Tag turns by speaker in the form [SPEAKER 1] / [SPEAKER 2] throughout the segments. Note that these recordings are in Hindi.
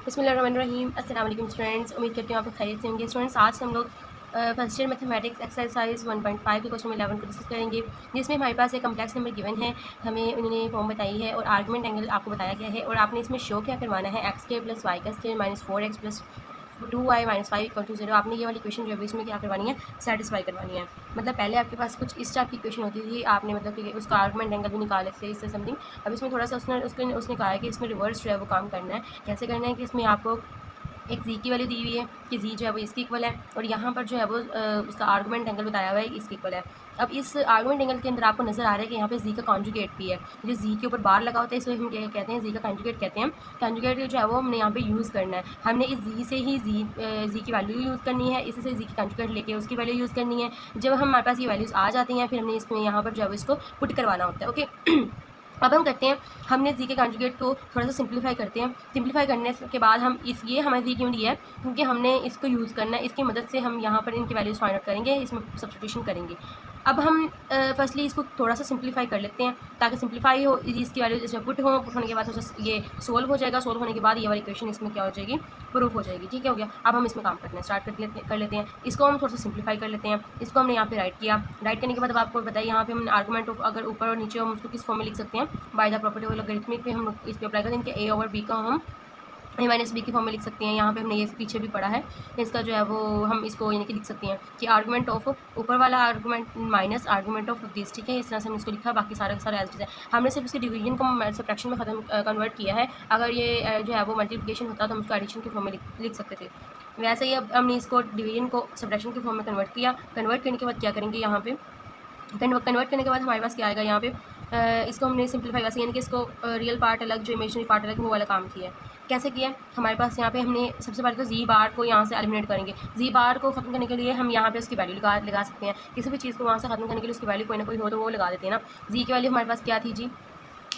[SPEAKER 1] बिस्मिल्लाहिर्रहमानिर्रहीम। अस्सलाम वालेकुम स्टूडेंट्स, उम्मीद करती हूँ आप खैरियत से होंगे। स्टूडेंट्स, आज हम लोग फर्स्ट ईयर मैथमेटिक्स एक्सरसाइज 1.5 के क्वेश्चन 11 को डिस्कस करेंगे, जिसमें हमारे पास एक कम्प्लेक्स नंबर गिवन है, हमें उन्होंने फॉर्म बताई है और आर्गुमेंट एंगल आपको बताया गया है और आपने इसमें शो क्या करवाना है, एक्स स्क्वायर प्लस वाई का square minus 4x plus 2y minus 5 equal to 0। आपने ये वाली क्वेश्चन जो है इसमें क्या करवानी है, सेटिस्फाई करवानी है। मतलब पहले आपके पास कुछ इस टाइप की क्वेश्चन होती थी, आपने मतलब कि उसका आर्गुमेंट एंगल भी निकाले थे इससे समथिंग। अब इसमें थोड़ा सा उसने कहा है कि इसमें रिवर्स जो है वो काम करना है। कैसे करना है कि इसमें आपको एक जी की वैल्यू दी हुई है कि जी जो है वो इसकी इक्वल है और यहाँ पर जो है वो उसका आर्गुमेंट एंगल बताया हुआ है इसकी इक्वल है। अब इस आर्गुमेंट एंगल के अंदर आपको नजर आ रहा है कि यहाँ पे जी का कॉन्जुगेट भी है, जो जी के ऊपर बार लगा होता है इसको हम क्या कहते हैं, जी का कॉन्जुगेट कहते हैं। कॉन्जुगेट जो है वो हमने यहाँ पे यूज़ करना है, हमने इस जी से ही जी की वैल्यू यूज़ करनी है, इसी से जी की कॉन्जुगेट लेके उसकी वैल्यू यूज़ करनी है। जब हमारे पास ये वैल्यूज़ आ जाती हैं फिर हमने इसमें यहाँ पर जो है इसको पुट करवाना होता है। ओके अब हम करते हैं, हमने जी के कॉन्जुगेट को थोड़ा सा सिंप्लीफाई करते हैं। सिंप्लीफाई करने के बाद हम ये हमारी जी क्यों दी है, क्योंकि हमने इसको यूज़ करना है, इसकी मदद से हम यहाँ पर इनकी वैल्यूज़ फाइंड आउट करेंगे, इसमें सब्स्टिट्यूशन करेंगे। अब हम फर्स्टली इसको थोड़ा सा सिंप्लीफाई कर लेते हैं ताकि सिंप्लीफाई हो, इसकी वैल्यू इसमें पुट होने के बाद ये सोल्व हो जाएगा। सोल्व होने के बाद ये वाली इक्वेशन इसमें क्या हो जाएगी, प्रूफ हो जाएगी। ठीक है, हो गया। अब हम इसमें काम करना स्टार्ट कर लेते हैं। इसको हम थोड़ा सा सिंप्लीफाई कर लेते हैं। इसको हमने यहाँ पे राइट किया, राइट करने के बाद अब आपको बताइए यहाँ पे हम आर्गुमेंट ऑफ अगर ऊपर और नीचे हम उसको किस फॉर्म में लिख सकते हैं, by the property of logarithmic पे हम इस पे अप्लाई करें, इनके ए ओवर बी का हम ए माइनस बी की फॉर्म में लिख सकते हैं। यहाँ पे हमने ये पीछे भी पढ़ा है, इसका जो है वो हम इसको यानी कि लिख सकते हैं कि आर्गुमेंट ऑफ ऊपर वाला argument minus argument of this. ठीक है, इस तरह से हमने इसको लिखा, बाकी सारा सारा एज इट इज है। हमने सिर्फ इसके डिवीजन को सब्ट्रैक्शन में खत्म कन्वर्ट किया है। अगर ये जो है वो मल्टीप्लिकेशन होता तो हम उसको एडिशन की फॉर्म में लिख सकते थे। वैसे ही अब हमने इसको डिवीजन को सब्ट्रैक्शन की फॉर्म में कन्वर्ट किया। कन्वर्ट करने के बाद क्या करेंगे, यहाँ पे कन्वर्ट करने के बाद हमारे पास क्या आएगा, यहाँ पे इसको हमने सिंप्लीफाई वैसे यानी कि इसको रियल पार्ट अलग जो इमेजिनरी पार्ट अलग वो वाला काम किया है। कैसे किया है, हमारे पास यहाँ पे हमने सबसे पहले तो जी बार को यहाँ से एलिमिनेट करेंगे। जी बार को खत्म करने के लिए हम यहाँ पे उसकी वैल्यू लगा सकते हैं। किसी भी चीज़ को वहाँ से खत्म करने के लिए उसकी वैल्यू कोई ना कोई हो तो वो लगा देते हैं ना। जी की वैल्यू हमारे पास क्या थी जी,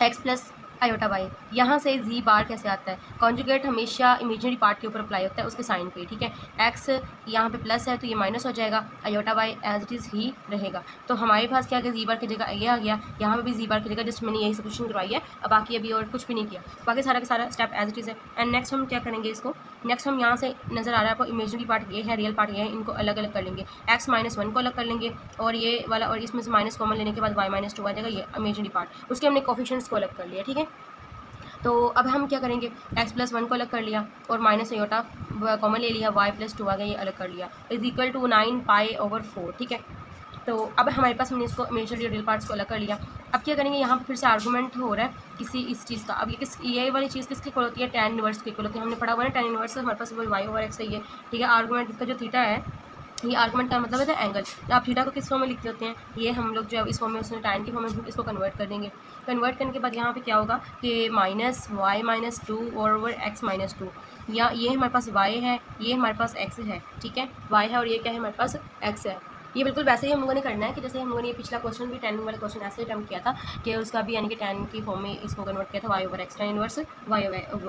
[SPEAKER 1] एक्स प्लस आयोटा वाई। यहाँ से जी बार कैसे आता है, कॉन्जुगेट हमेशा इमेजिनरी पार्ट के ऊपर अप्लाई होता है उसके साइन पे। ठीक है, एक्स यहाँ पे प्लस है तो ये माइनस हो जाएगा, iota Y as it is ही रहेगा। तो हमारे पास क्या आ गया, जी बार की जगह ये आ गया, यहाँ पे भी जी बार की जगह, जस्ट मैंने यही सब्स्टिट्यूशन करवाई है। अब बाकी अभी और कुछ भी नहीं किया, बाकी सारा का सारा स्टेप एज इट इज़ है। एंड नेक्स्ट हम क्या करेंगे, इसको नेक्स्ट हम यहाँ से नज़र आ रहा है आपको इमेजिनरी पार्ट ये है, रियल पार्ट ये है, इनको अलग अलग कर लेंगे। एक्स माइनस 1 को अलग कर लेंगे और ये वाला और इसमें से माइनस कॉमन लेने के बाद वाई माइनस 2 आ जाएगा, ये इमेजिनरी पार्ट। उसके हमने कोफिशिएंट्स को अलग कर लिया। ठीक है, तो अब हम क्या करेंगे, x प्लस 1 को अलग कर लिया और माइनस आयोटा कॉमन ले लिया, y प्लस 2 आ गया, ये अलग कर लिया, is equal to 9 pi over 4। ठीक है, तो अब हमारे पास हमने इसको इमेजिनरी रियल पार्ट्स को अलग कर लिया। अब क्या करेंगे, यहाँ पर फिर से आर्गूमेंट हो रहा है किसी इस चीज़ का। अब ये वाली चीज़ किसकी इक्वल होती है, tan इनवर्स की इक्वल होती है। हमने पढ़ा हुआ है tan इनवर्स हमारे पास y ओवर x है ये। ठीक है, आर्गूमेंट इसका जो थीटा है, ये आर्गुमेंट का मतलब है एंगल। तो आप थीटा को किस फॉर्म में लिखते होते हैं, ये हम लोग जो है इस फॉर्म में उसने टाइम की फॉर्म में इसको कन्वर्ट कर देंगे। कन्वर्ट करने के बाद यहाँ पे क्या होगा कि minus y minus 2 over x minus 2, या ये हमारे पास y है, ये हमारे पास x है। ठीक है, y है और ये क्या है, हमारे पास x है। ये बिल्कुल वैसे ही हम लोगों ने करना है कि जैसे हम लोगों ने ये पिछला क्वेश्चन भी tan वाला क्वेश्चन ऐसे अटेम्प्ट किया था कि उसका भी यानी कि tan की फॉर्म में इसको कन्वर्ट किया था, y over x, tan inverse y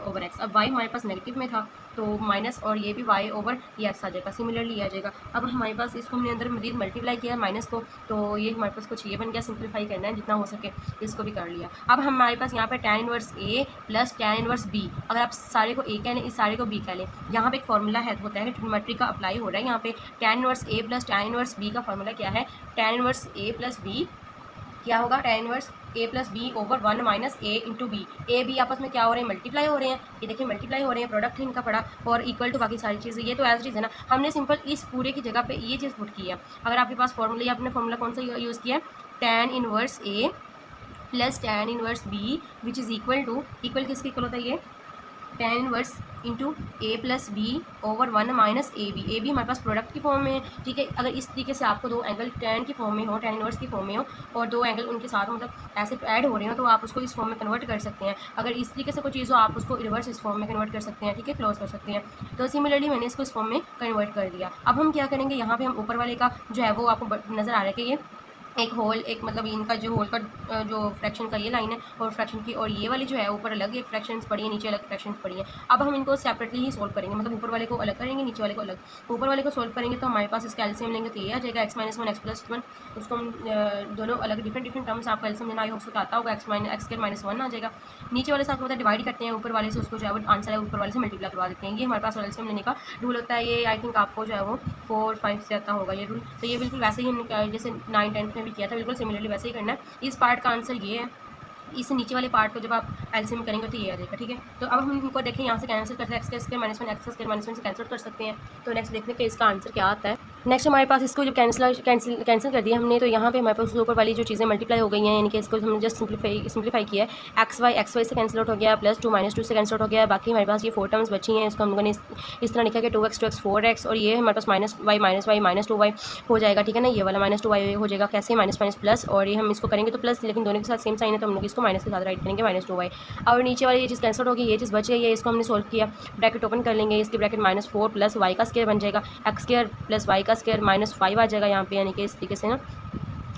[SPEAKER 1] over x। अब y हमारे पास नेगेटिव में था तो माइनस और ये भी y ओवर ये x आ जाएगा, सिमिलरली आ जाएगा। अब हमारे पास इसको हमने अंदर मजीद मल्टीप्लाई किया माइनस को, तो ये हमारे पास कुछ ये बन गया, सिंप्लीफाई करना है जितना हो सके, इसको भी कर लिया। अब हमारे पास यहाँ पे tan inverse a plus tan inverse b, अगर आप सारे को a कह लें इस सारे को b कह लें, यहाँ पे एक फॉर्मूला है होता है ट्रिग्नोमेट्री का अप्लाई हो रहा है। यहाँ पे tan inverse a plus tan inverse b का फॉर्मूला क्या है, tan inverse a plus b क्या होगा, tan inverse a plus B over 1 minus a into B. A B आपस में क्या हो रहे हैं, मल्टीप्लाई हो रहे हैं, ये देखिए मल्टीप्लाई हो रहे हैं, प्रोडक्ट है इनका पड़ा और इक्वल टू बाकी सारी चीज़ें। ये तो एज इट है ना, हमने सिंपल इस पूरे की जगह पे ये चीज़ पुट की है। अगर आपके पास फॉर्मूला, आपने फॉर्मूला कौन सा यूज़ किया है, tan inverse a plus tan inverse b which is equal to, equal किसके इक्वल होता है ये, tan inverse into A plus B over 1 minus A B हमारे पास प्रोडक्ट की फॉर्म में है। ठीक है, अगर इस तरीके से आपको दो एंगल tan की फॉर्म में हो, tan इनवर्स की फॉर्म में हो और दो एंगल उनके साथ मतलब ऐसे ऐड हो रहे हो तो आप उसको इस फॉर्म में कन्वर्ट कर सकते हैं। अगर इस तरीके से कोई चीज़ हो आप उसको रिवर्स इस फॉर्म में कन्वर्ट कर सकते हैं। ठीक है, क्लोज कर सकते हैं। तो सिमिलरली मैंने इसको इस फॉर्म में कन्वर्ट कर दिया। अब हम क्या करेंगे, यहाँ पर हम ऊपर वाले का जो है वो आपको नज़र आ रहा है कि ये एक होल, एक मतलब इनका जो होल का जो फ्रैक्शन का ये लाइन है और फ्रैक्शन की, और ये वाली जो है ऊपर अलग एक फ्रैक्शंस पड़ी है, नीचे अलग फ्रैक्शंस पड़ी है। अब हम इनको सेपरेटली ही सोल्व करेंगे, मतलब ऊपर वाले को अलग करेंगे, नीचे वाले को अलग। ऊपर वाले को सोल्व करेंगे तो हमारे पास इसका एलसीएम लेंगे तो ये आ जाएगा x-1 x+1। उसको हम दोनों अलग डिफरेंट टर्म्स आपको एलसीएम लेना आई होप उसको आता होगा, x² - 1 आ जाएगा। नीचे वाले से आपको पता है डिवाइड करते हैं, ऊपर वाले से उसको जो है वो आंसर है ऊपर वाले से मल्टीप्लाई करवा देते हैं। ये हमारे पास एलसीएम लेने का रूल होता है। ये आई थिंक आपको जो है वो 4-5 से आता होगा ये रूल। तो ये बिल्कुल वैसे ही हमने जैसे 9-10 में भी किया था, बिल्कुल सिमिलरली वैसे ही करना है। इस पार्ट का आंसर ये है। इस नीचे वाले पार्ट को जब आप एलसीएम करेंगे तो ये आ जाएगा, ठीक है। तो अब हम इनको देखें, यहाँ से कैंसिल करते हैं, x² - 1 x² - 1 से कैंसिल कर सकते हैं। तो नेक्स्ट देखते हैं कि इसका आंसर क्या आता है। नेक्स्ट हमारे पास इसको जब कैंसिल कर दिया हमने, तो यहाँ पे हमारे पास ऊपर वाली जो चीज़ें मल्टीप्लाई हो गई हैं, यानी कि इसको हमने जस्ट सिंप्लीफाई किया है। xy से कैंसिल आउट हो गया, +2 - 2 से कैंसिल आउट हो गया। बाकी हमारे पास ये 4 टर्म्स बची हैं, इसको हम लोगों ने इस तरह लिखा कि 2x 4x, और ये हमारे पास -y -2y हो जाएगा, ठीक है ना। ये वाला -2y हो जाएगा, कैसे माइनस प्लस, और ये हम इसको करेंगे तो प्लस, लेकिन दोनों के साथ सेम साइन है तो हम लोग इसको माइनस के साथ राइट करेंगे, -2y। और नीचे वाली ये चीज़ कैंसिल होगी, ये चीज़ बच गई है, इसको हमने सोल्व किया, ब्रैकेट ओपन कर लेंगे, इसकी ब्रैकेट -4 + y का स्क्वायर बन जाएगा, x² + y का स्क्वायर -5 आ जाएगा यहाँ पे, यानी कि इस तरीके से ना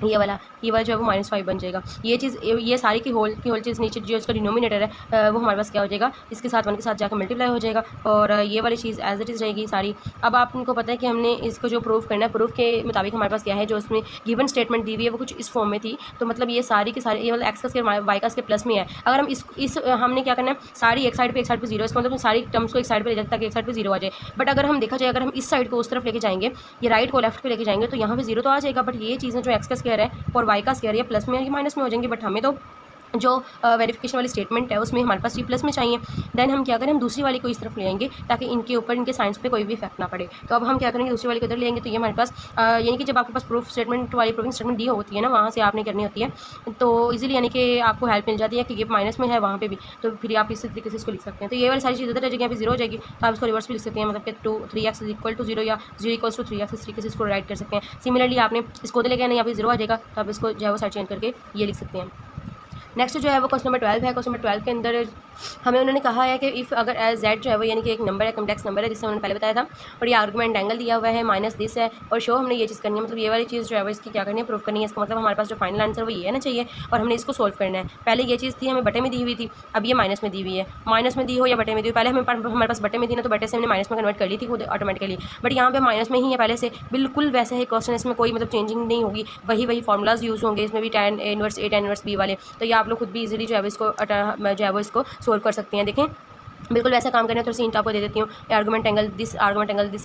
[SPEAKER 1] ये वाला जो है वो -5 बन जाएगा। ये चीज़ ये सारी की होल चीज़ नीचे जो इसका डिनोमिनेटर है वो हमारे पास क्या हो जाएगा, इसके साथ 1 के साथ जाकर मल्टीप्लाई हो जाएगा, और ये वाली चीज़ एज इट इज़ रहेगी सारी। अब आपको पता है कि हमने इसको जो प्रूफ करना है, प्रूफ के मुताबिक हमारे पास क्या है, जो उसमें गिवन स्टेटमेंट दी हुई है वो कुछ इस फॉर्म में थी। तो मतलब ये सारी की सारी, ये मतलब x का स्क्वायर y का स्क्वायर प्लस में है। अगर हम इस हमने क्या करना है, सारी एक साइड पे 0, इसका मतलब सारी टर्म्स को एक साइड पे ले जाते ताकि एक साइड पे 0 आ जाए। बट अगर हम देखा जाए, अगर हम इस साइड को उस तरफ लेके जाएंगे, ये राइट को लेफ्ट पे लेके जाएंगे, तो यहाँ पे 0 तो आ जाएगा, बट ये चीज़ें जो x का स्क्वायर है और y का स्क्वायर, ये प्लस में या माइनस में हो जाएंगे। बट हमें तो जो वेरिफिकेशन वाली स्टेटमेंट है उसमें हमारे पास ये प्लस में चाहिए। देन हम क्या करें, हम दूसरी वाली को इस तरफ ले आएंगे ताकि इनके ऊपर इनके साइंस पे कोई भी इफेक्ट ना पड़े। तो अब हम क्या करेंगे, दूसरी वाली को इधर ले आएंगे। तो ये हमारे पास यानी कि जब आपके पास प्रूफ स्टेटमेंट वाली प्रूफिंग स्टेटमेंट दी होती है ना, वहाँ से आपने करनी होती है, तो इजीली यानी कि आपको हेल्प मिल जाती है कि ये माइनस में है वहाँ पे भी, तो फिर आप इस तरीके से इसको लिख सकते हैं। तो ये वाली सारी चीज़ उधर जगह यहाँ पे 0 हो जाएगी, तो आप इसको रिवर्स भी लिख सकते हैं, मतलब कि 3x = 0 या 0 = 3x, इस तरीके से इसको राइट कर सकते हैं। सिमिलरली आपने इसको उधर लेके आना, यहाँ पे 0 आ जाएगा, तो आप इसको जो है वो साइड चेंज करके ये लिख सकते हैं। नेक्स्ट जो है वो क्वेश्चन नंबर 12 है। क्वेश्चन नंबर 12 के अंदर हमें उन्होंने कहा है कि इफ़ अगर एज z जो है वो यानी कि एक नंबर है, कम्प्लेक्स नंबर है, जिससे उन्होंने पहले बताया था, और ये आर्गुमेंट एंगल दिया हुआ है -this है, और शो हमने ये चीज़ करनी है, मतलब ये वाली चीज़ जो है वो इसकी क्या करनी है, प्रूफ करनी है। इसका मतलब हमारे पास जो फाइनल आंसर वो ये है ना चाहिए, और हमने इसको सोल्व करना है। पहले ये चीज़ थी हमें बटे में दी हुई थी, अब ये माइनस में दी हुई है। माइनस में दी हो या बटे में दी हो, पहले हमारे पास बटे में थी ना, तो बटे से हमने माइनस में कन्वर्ट कर ली थी खुद ऑटोमेटिकली, बट यहाँ पे माइनस में ही है पहले से, बिल्कुल वैसे ही क्वेश्चन, इसमें कोई मतलब चेंजिंग नहीं होगी, वही फार्मूलाज यूज़ होंगे, इसमें भी tan inverse A tan inverse B वाले। तो ये आप लोग खुद भी इजीली जो है इसको जो है वो इसको सोल्व कर सकते हैं। देखें बिल्कुल वैसा काम करना है। थोड़ी सी हिंट आपको दे देती हूँ, आर्गुमेंट एंगल दिस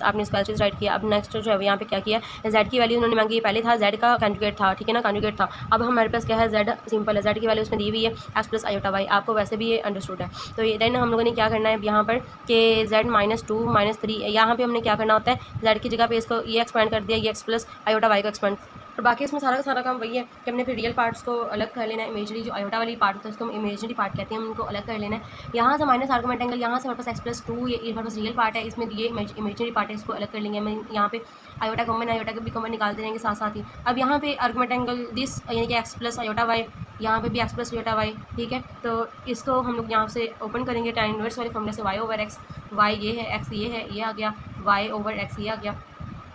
[SPEAKER 1] आपने इसका चीज़ राइट किया। अब नेक्स्ट जो है यहाँ पे क्या किया, z की वैल्यू उन्होंने मांगी, पहले था z का कॉन्जुगेट था, ठीक है ना, कॉन्जुगेट था। अब हमारे पास क्या है, z सिंपल है, z की वैल्यू उसमें दी हुई है x + i/y, आपको वैसे भी ये अंडरस्टूड है। तो ये देन हम लोगों ने क्या करना है यहाँ पर कि z -2 - 3, यहाँ पे हमने क्या करना होता है, z की जगह पे इसको ये एक्सपेंड कर दिया, ये x + i/y को एक्सपेंड, और बाकी इसमें सारा का सारा काम वही है कि हमने फिर रियल पार्ट्स को अलग कर लेना है। इमेजरी जो आयोटा वाली पार्ट होता है उसको हम इमेजरी पार्ट कहते हैं, हम उनको अलग कर लेना है। यहाँ से माइनस आर्गुमेंट एंगल, यहाँ से हमारे पास x + 2, ये हमारे पास रियल पार्ट है, इसमें ये इमेजरी पार्ट है, इसको अलग कर लेंगे। हम यहाँ पे आयोटा कॉमन, आयोटा को भी कॉमन निकालते रहेंगे साथ साथ ही। अब यहाँ पे आर्गुमेंट एंगल दिस यानी कि x + i/y, यहाँ पे भी x + i/y, ठीक है। तो इसको हम लोग यहाँ से ओपन करेंगे tan इनवर्स वाले फॉर्मूले से, y/x, y ये है, x ये है, ये आ गया, y/x ये आ गया।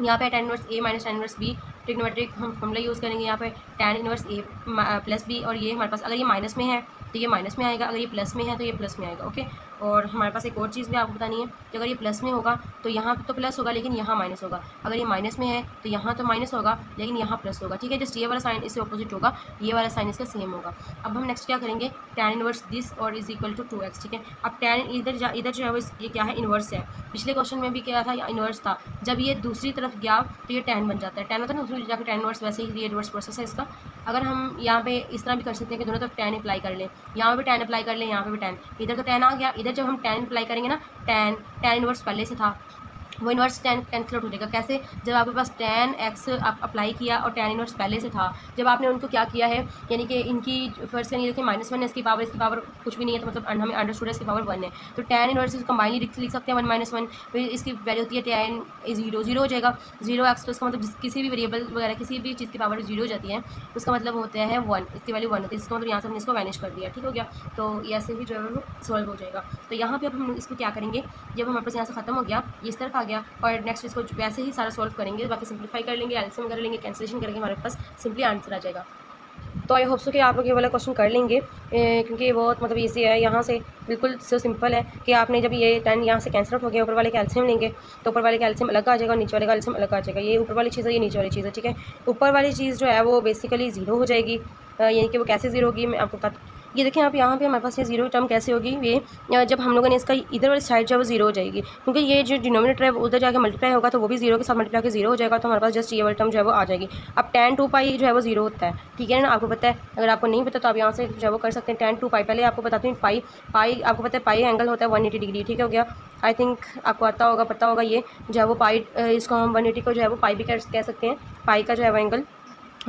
[SPEAKER 1] यहाँ पे tan inverse A - tan inverse B trigonometric हम फॉर्मूला यूज़ करेंगे, यहाँ पे tan इनवर्स A + B, और ये हमारे पास अगर ये माइनस में है तो ये माइनस में आएगा, अगर ये प्लस में है तो ये प्लस में आएगा, ओके। और हमारे पास एक और चीज़ भी आपको बतानी है कि अगर ये प्लस में होगा तो यहाँ तो प्लस होगा लेकिन यहाँ माइनस होगा, अगर ये माइनस में है तो यहाँ तो माइनस होगा लेकिन यहाँ प्लस होगा, ठीक है। जस्ट ये वाला साइन इससे ऑपोजिट होगा, ये वाला साइन इसका सेम होगा। अब हम नेक्स्ट क्या करेंगे, tan इनवर्स दिस और = 2x, ठीक है। अब tan इधर जो है वो ये क्या है, इनवर्स है। पिछले क्वेश्चन में भी क्या था, इनवर्स था, जब ये दूसरी तरफ गया तो ये tan बन जाता है, tan होता है ना दूसरी जाकर tan इनवर्स, वैसे ही ये रिवर्स प्रोसेस है इसका। अगर हम यहाँ पे इस तरह भी कर सकते हैं कि दोनों तरफ tan अप्लाई कर लें, यहाँ पे tan अप्लाई कर लें, यहाँ पे भी tan, इधर तो tan आ गया, इधर जब हम tan अप्लाई करेंगे ना, tan इनवर्स पहले से था, वो इनवर्स tan कैंसिल आउट हो जाएगा। कैसे, जब आपके पास tan x आप अप्लाई किया और tan इनवर्स पहले से था, जब आपने उनको क्या किया है, यानी कि इनकी फर्स्ट यानी देखिए -1 है, इसकी पावर कुछ भी नहीं है, तो मतलब हमें अंडरस्टूड है इसकी पावर 1 है, तो tan इनवर्स कंबाइनली लिख सकते हैं 1 - 1, फिर इसकी वैल्यू होती है tan 0 हो जाएगा, 0x, तो इसका मतलब किसी भी वेरिएबल वगैरह किसी भी चीज़ की पावर 0 हो जाती है, उसका मतलब होता है 1, इसकी वैल्यू 1 होती है, इसका मतलब यहाँ से हमने इसको वैनिश कर दिया, ठीक हो गया। तो ऐसे ही जो है वो सॉल्व हो जाएगा। तो यहाँ पर अब हम इसको क्या करेंगे, जब हमारे पास यहाँ से ख़त्म हो गया, ये इस तरफ आ गया। और नेक्स्ट इसको वैसे ही सारा सॉल्व करेंगे, बाकी सिंप्लीफाई कर लेंगे, एलसीएम कर लेंगे, कैंसिलेशन करेंगे, हमारे पास सिंपली आंसर आ जाएगा। तो आई होप सो कि आप लोग ये वाला क्वेश्चन कर लेंगे, क्योंकि ये बहुत मतलब ईजी है। यहाँ से बिल्कुल सो सिंपल है कि आपने जब ये 10 यहाँ से कैंसिल आउट हो गया, ऊपर वाले कैल्शियम लेंगे तो ऊपर वाले कैल्शियम अलग आ जाएगा, नीचे वाले कैल्शियम अलग आ जाएगा। ये ऊपर वाली चीज़ है, ये नीचे वाली चीज़ है, ठीक है। ऊपर वाली चीज़ जो है वो बेसिकली ज़ीरो हो जाएगी, यानी कि वो कैसे ज़ीरो होगी मैं आपको बता। ये देखें आप यहाँ पे हमारे पास ये जीरो टर्म कैसे होगी, ये जब हम लोगों ने इसका इधर वाली साइड जो है वो जीरो हो जाएगी, क्योंकि ये जो डिनोमिनेटर है वो उधर जाके मल्टीप्लाई होगा तो वो भी जीरो के साथ मल्टीप्लाई के जीरो हो जाएगा, तो हमारे पास जस्ट ये वाली टर्म जो है वो आ जाएगी। अब tan 2 पाई जो है वो जीरो होता है, ठीक है ना, आपको पता है। अगर आपको नहीं पता तो आप यहाँ से जो है वो कर सकते हैं। tan 2 पाई पहले आपको बताती हूँ, पाई आपको पता है पाई एंगल होता है 180 डिग्री, ठीक हो गया। आई थिंक आपको आता होगा, पता होगा ये जो है वो पाई, इसको हम 180 को जो है वो पाई भी कह सकते हैं। पाई का जो है वो एंगल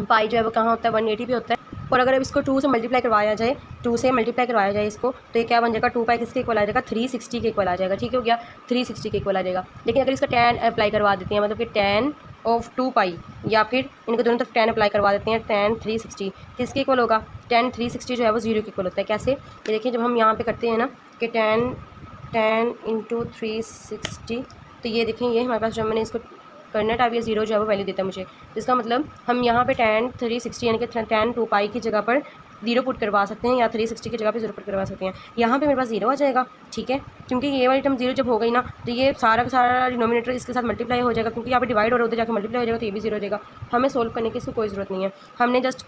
[SPEAKER 1] पाई जो है वो कहाँ होता है, 180 भी होता है। और अगर अब इसको 2 से मल्टीप्लाई करवाया जाए, 2 से मल्टीप्लाई करवाया जाए इसको, तो ये क्या बन जाएगा, 2 पाई किसके इक्वल आ जाएगा, 360 के इक्वल आ जाएगा, ठीक हो गया, 360 के इक्वल आ जाएगा। लेकिन अगर इसका tan अप्लाई करवा देते हैं, मतलब कि tan ऑफ 2 पाई, या फिर इनको दोनों तरफ tan अप्लाई करवा देते हैं, tan 360 किसके इक्वल होगा, tan 360 जो है वो जीरो के इक्वल होता है। कैसे, ये देखिए जब हम यहाँ पे करते हैं ना कि tan इंटू 360, तो ये देखें ये हमारे पास जब मैंने इसको करना टाइप ये जीरो जो है वो वैल्यू देता है मुझे। इसका मतलब हम यहाँ पे tan 360 यानी कि tan 2 पाई की जगह पर जीरो पुट करवा सकते हैं, या 360 की जगह पे जीरो पुट करवा सकते हैं। यहाँ पे मेरे पास जीरो आ जाएगा, ठीक है, क्योंकि ये वाली टर्म जीरो जब हो गई ना तो ये सारा का सारा डिनोमिनेटर इसके साथ मल्टीप्लाई हो जाएगा, क्योंकि यहाँ पे डिवाइड और उधर जाकर मल्टीप्लाई हो जाएगा, तो ये भी जीरो हो जाएगा। हमें सोल्व करने की इसको कोई ज़रूरत नहीं है, हमने जस्ट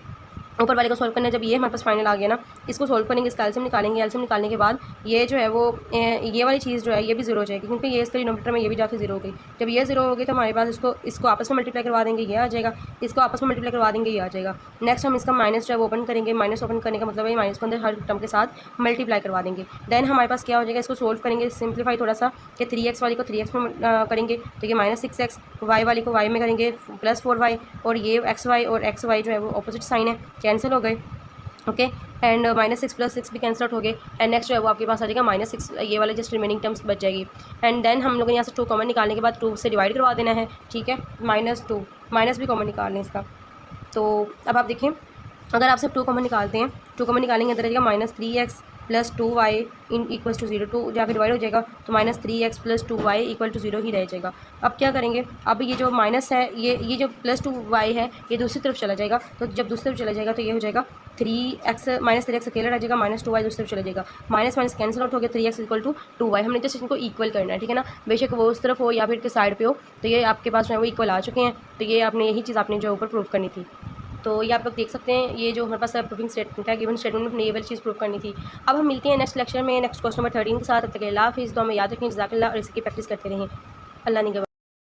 [SPEAKER 1] ऊपर वाले को सोल्व करना है। जब ये हमारे पास फाइनल आ गया ना, इसको सोल्व करेंगे, इसका एलसीएम निकालेंगे, एलसीएम निकालने के बाद ये जो है वो ये वाली चीज़ जो है ये भी जीरो हो जाएगी, क्योंकि ये इसके डिनोमिनेटर में ये भी जाके जीरो हो गई। जब ये जीरो हो गई तो हमारे पास इसको आपस में मल्टीप्लाई करवा देंगे, ये आ जाएगा, इसको आपस में मल्टीप्लाई करवा देंगे, ये आ जाएगा। नेक्स्ट हम इसका माइनस जो है वो ओपन करेंगे, माइनस ओपन करने का मतलब है माइनस को अंदर हर टर्म के साथ मल्टीप्लाई करवा देंगे। देन हमारे पास क्या हो जाएगा, इसको सोल्व करेंगे, सिंप्लीफाई थोड़ा सा, कि 3x वाली को 3x में करेंगे तो ये -6x, y वाली को y में करेंगे +4y, और ये xy और xy जो है वो ऑपोजिट साइन है, कैंसिल हो गए, ओके। एंड -6 + 6 भी कैंसिल आउट हो गए। एंड नेक्स्ट जो है वो आपके पास आ जाएगा -6, ये वाले जस्ट रिमेनिंग टर्म्स बच जाएगी। एंड देन हम लोग यहाँ से 2 कॉमन निकालने के बाद 2 से डिवाइड करवा देना है, ठीक है, -2 माइनस भी कॉमन निकाल लें इसका। तो अब आप देखें, अगर आप सब 2 कॉमन निकालते हैं, 2 कॉमन निकालेंगे अंदर जाएगा -3x + 2y इक्वल टू 0, 2 जाकर डिवाइड हो जाएगा तो -3x + 2y इक्वल टू 0 ही रह जाएगा। अब क्या करेंगे, अब ये जो माइनस है, ये जो +2y है ये दूसरी तरफ चला जाएगा, तो जब दूसरी तरफ चला जाएगा तो ये हो जाएगा 3x -3x अकेला रह जाएगा, -2y दूसरी तरफ चला जाएगा, माइनस कैंसिल आउट हो गया, 3x = 2y। हमने जस्ट इनको इक्वल करना है, ठीक है ना, बेशक वो उस तरफ हो या फिर के साइड पे हो, तो ये आपके पास जो है वो इक्वल आ चुके हैं। तो ये आपने यही चीज़ आपने जो ऊपर प्रूव करनी थी। तो ये आप लोग देख सकते हैं, ये जो हमारे पास प्रूविंग स्टेटमेंट है, गिवन स्टेटमेंट में अपनी ये वाली चीज़ प्रूव करनी थी। अब हम मिलते हैं नेक्स्ट लेक्चर में, नेक्स्ट क्वेश्चन नंबर 13 के साथ। अब तक अल्लाह हाफिज़, तो हमें याद रखें, जज़ाकल्लाह, और इसकी प्रैक्टिस करते रहें। अल्लाह ने